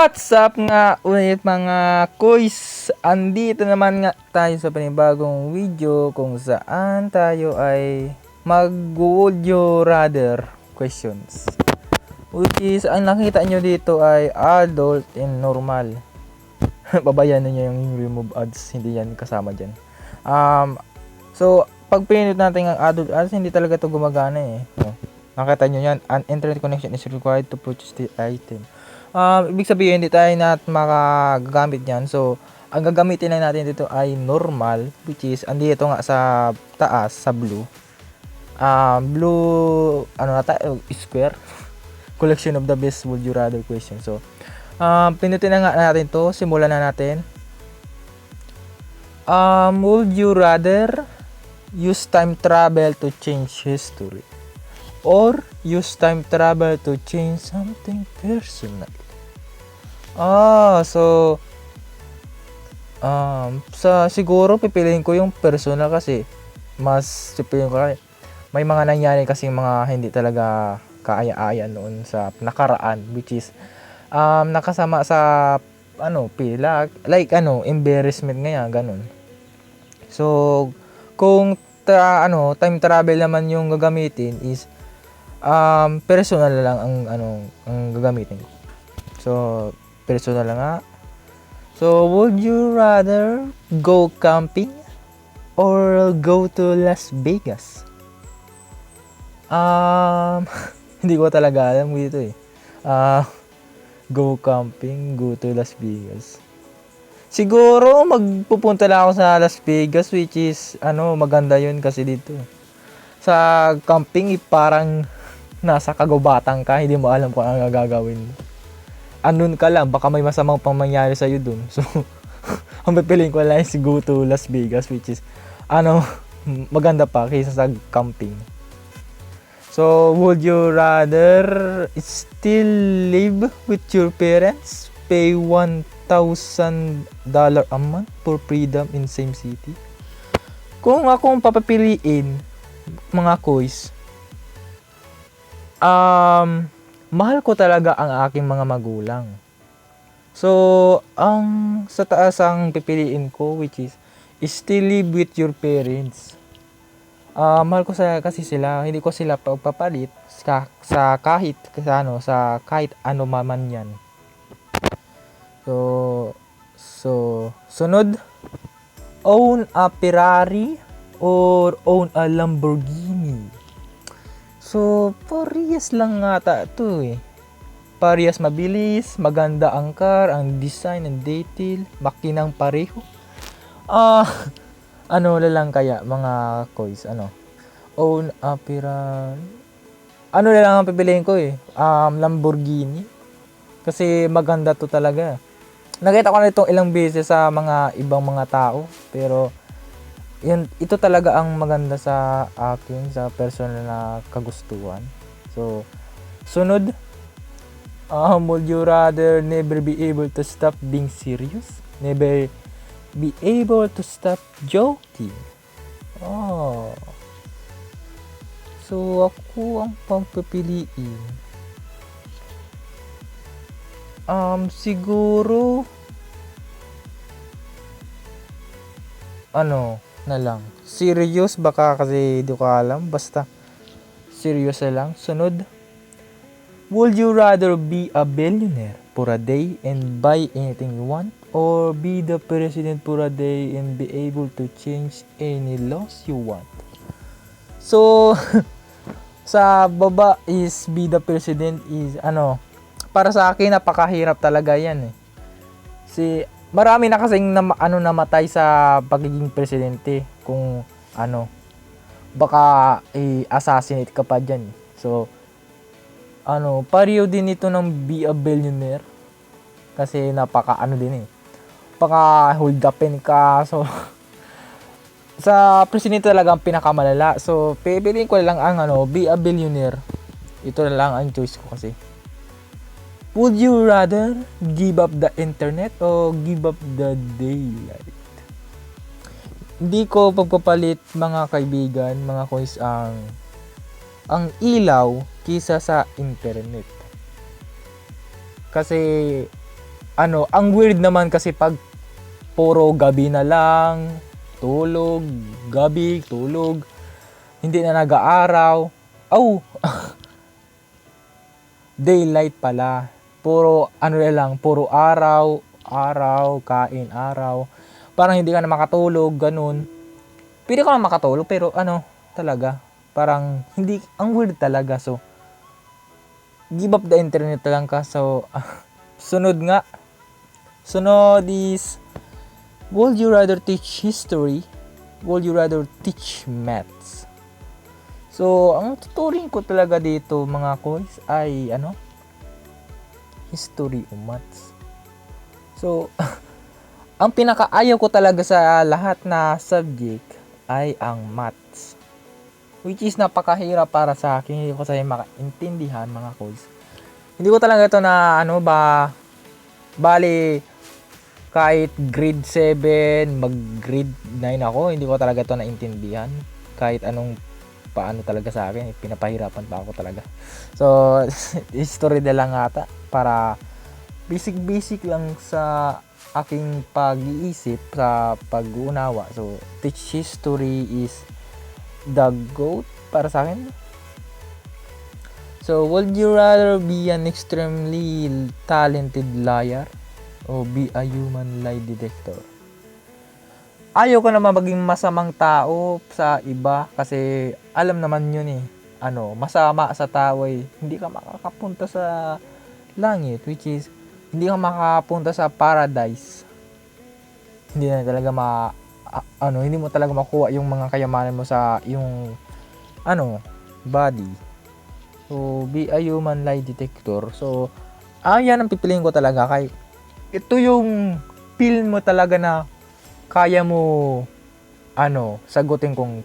What's up nga ulit mga kuys? Andito naman nga tayo sa panibagong video kung saan tayo ay mag-would you rather questions. Which is, ang nakita nyo dito ay adult and normal. Babayanan nyo yung remove ads, hindi yan kasama dyan. So, pag pinindot natin ang adult ads, hindi talaga to gumagana eh. Nakita nyo yan, an internet connection is required to purchase the item. Ibig sabihin hindi tayo makagamit niyan. So, ang gagamitin lang natin dito ay normal, which is andito nga sa taas sa blue. Blue square. Collection of the best would you rather question. So, pindutin na nga natin 'to. Simulan na natin. Would you rather use time travel to change history or use time travel to change something personal? Siguro pipiliin ko yung personal kasi mas pipiliin ko may mga nangyari kasi mga hindi talaga kaaya-aya noon sa nakaraan, which is nakasama sa pila like embarrassment ngayon ganun. So kung time travel naman yung gagamitin is personal lang ang gagamitin ko. So personal lang nga. So would you rather go camping or go to Las Vegas? Hindi ko talaga alam dito eh. Go camping, go to Las Vegas. Siguro magpupunta lang ako sa Las Vegas, which is maganda yun kasi dito. Sa camping parang nasa kagubatan ka, hindi mo alam kung ano gagawin. Andun ka lang, baka may masamang pang mangyari sa'yo dun. So, ang pipiliin ko lang is go to Las Vegas, which is maganda pa kaysa sa camping. So, would you rather still live with your parents, pay $1,000 a month for freedom in same city? Kung akong papapiliin, mga kuys, mahal ko talaga ang aking mga magulang. So, ang sa taas ang pipiliin ko, which is still live with your parents. Mahal ko kasi sila, hindi ko sila papalit sa kahit ano man yan. So sunod, own a Ferrari or own a Lamborghini. So, parehas lang nga ito eh. Parehas mabilis, maganda ang car, ang design, ang detail, makinang pareho. Ano lang kaya mga koys, own a Ferrari. Na lang ang pipiliin ko eh, Lamborghini. Kasi maganda to talaga. Nakita ko na itong ilang beses sa mga ibang mga tao, pero ito talaga ang maganda sa akin, sa personal na kagustuhan. So, sunod, would you rather never be able to stop being serious? Never be able to stop joking? So, ako ang pagpipiliin. Siguro, na lang. Serious baka kasi di ko alam. Basta serious na lang. Sunod. Would you rather be a billionaire for a day and buy anything you want, or be the president for a day and be able to change any laws you want? So, sa baba is be the president is para sa akin napakahirap talaga yan eh. Marami na kasing namatay sa pagiging presidente kung baka i-assassinate ka pa dyan. So, pareho din ito ng be a billionaire kasi din eh. Baka hold upin ka. So, sa presidente talaga ang pinakamalala. So, pipiliin ko lang ang be a billionaire. Ito na lang ang choice ko kasi. Would you rather give up the internet o give up the daylight? Hindi ko pagpapalit mga kaibigan, mga kuys, ang ilaw kisa sa internet. Kasi ang weird naman kasi pag puro gabi na lang, tulog, gabi, tulog, hindi na nag-aaraw. Oh, daylight pala. Puro na lang, puro araw, araw, kain, araw. Parang hindi ka na makatulog, ganun. Pwede ka na makatulog pero talaga, parang hindi, ang weird talaga. So, give up the internet lang ka. So, sunod nga. Sunod is, would you rather teach history? Would you rather teach maths? So, ang tuturing ko talaga dito mga coins ay history o maths. So, ang pinakaayaw ko talaga sa lahat na subject ay ang maths. Which is napakahirap para sa akin. Hindi ko sa makaintindihan mga coins. Hindi ko talaga ito na bali kahit grade 7, mag grade 9 ako, hindi ko talaga ito naintindihan. Kahit paano talaga sa akin, pinapahirapan pa ako talaga. So, history na lang ata para basic lang sa aking pag-iisip, sa pag-uunawa. So, teach history is the GOAT para sa akin. So, would you rather be an extremely talented liar o be a human lie detector? Ayaw ko naman maging masamang tao sa iba kasi alam naman yun masama sa tao ay hindi ka makakapunta sa langit, which is hindi ka makakapunta sa paradise. Hindi na talaga hindi mo talaga makuha yung mga kayamanan mo sa yung body. So, be a human lie detector. So, yan ang pipiliin ko talaga kay ito yung feel mo talaga na kaya mo sagutin kung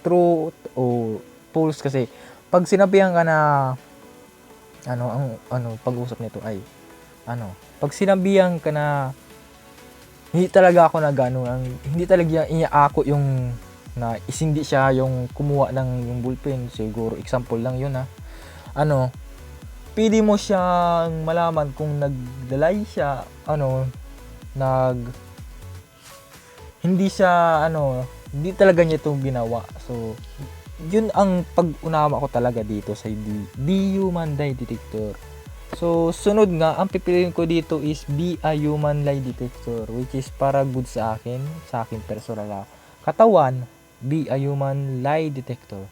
truth o false. Kasi pag sinabihan ka na pag-usap nito ay pag sinabihan ka na hindi talaga ako hindi talaga ako yung na hindi siya yung kumuha ng yung ballpen, siguro example lang yun pili mo siyang malaman kung nagdalay siya hindi siya hindi talaga niya itong ginawa. So, yun ang pag-unawa ko talaga dito sa be human lie detector. So, sunod nga, ang pipiliin ko dito is be a human lie detector, which is para good sa akin personal na katawan, be a human lie detector.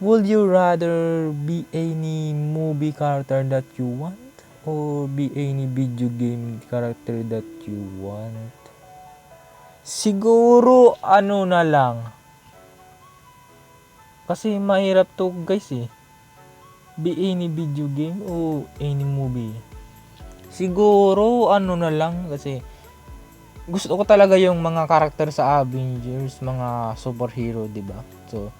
Would you rather be any movie character that you want or be any video game character that you want? Siguro na lang. Kasi mahirap to guys Be any video game o any movie. Siguro na lang kasi gusto ko talaga yung mga karakter sa Avengers, mga superhero, 'di ba? So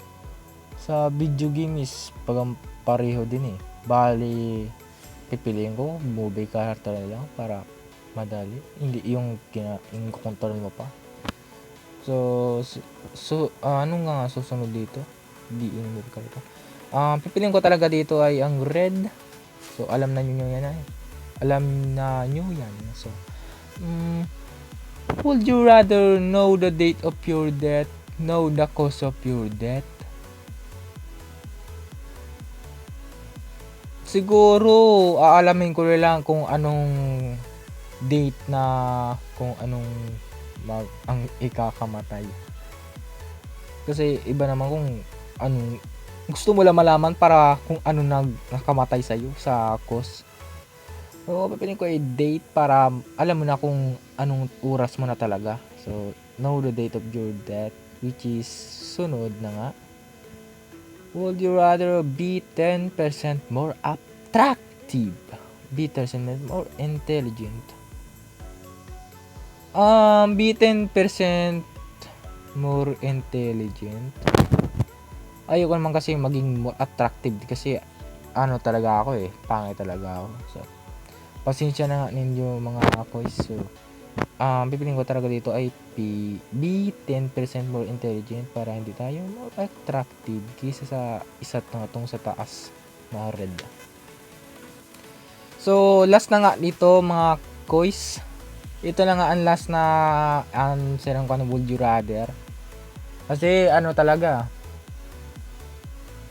sa video game is pareho din Bali pipiliin ko movie character na lang para madali. Hindi yung control mo pa. So ano nga susunod dito? Hindi yung movie character. Pipiliin ko talaga dito ay ang red. So alam na niyo yan Alam na niyo yan. So would you rather know the date of your death, know the cause of your death? Siguro aalamin ko lang kung anong date na kung anong ang ikakamatay. Kasi iba naman kung gusto mo lang malaman para kung ano nakamatay sa iyo sa cause. So, pipiliin ko ay date para alam mo na kung anong oras mo na talaga. So, know the date of your death, which is sunod na nga. Would you rather be 10% more attractive, be 10% more intelligent? Be 10% more intelligent. Ayoko naman kasi maging more attractive kasi talaga ako pangit talaga ako. So, pasensya na nga ninyo mga boys. So, pipiliin ko talaga dito ay be 10% more intelligent para hindi tayo more attractive kaysa sa isa tong sa taas na red. So, last na nga dito mga kois. Ito na nga ang last na answer ko ng would you rather. Kasi ano talaga,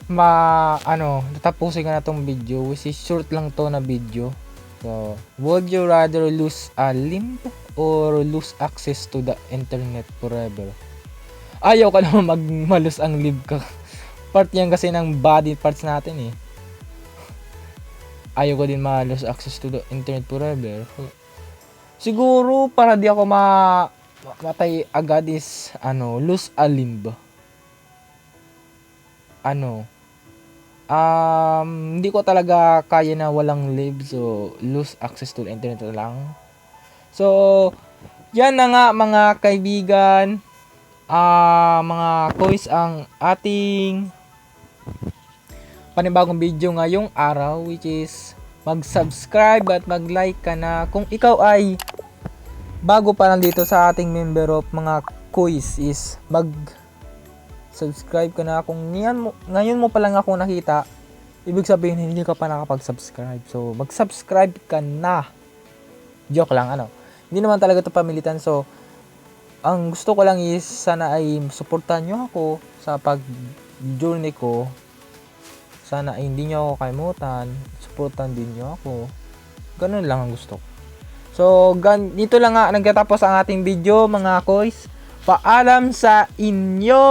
tatapusin ko na tong video. Which is short lang to na video. So, would you rather lose a limb or lose access to the internet forever? Ayaw ka naman malus ang limb ka. Part yan kasi ng body parts natin eh. Ayaw ko din ma-lose access to the internet forever. Siguro para di ako matay agad is lose a limb. Hindi ko talaga kaya na walang limb, so lose access to the internet na lang. So yan na nga mga kaibigan, mga kois ang ating panibagong video ngayong araw, which is mag-subscribe at mag-like ka na kung ikaw ay bago pa lang dito sa ating member of mga quiz. Is mag-subscribe ka na. Kung ngayon mo pa lang ako nakita, ibig sabihin hindi ka pa nakapag-subscribe, so mag-subscribe ka na. Joke lang, hindi naman talaga ito pamilitan. So ang gusto ko lang is sana ay suportahan nyo ako sa pag-journey ko. Sana ay hindi nyo ako kalimutan. Supportan din nyo ako. Ganun lang ang gusto ko. So, dito lang nga nagtatapos ang ating video mga kois. Paalam sa inyo!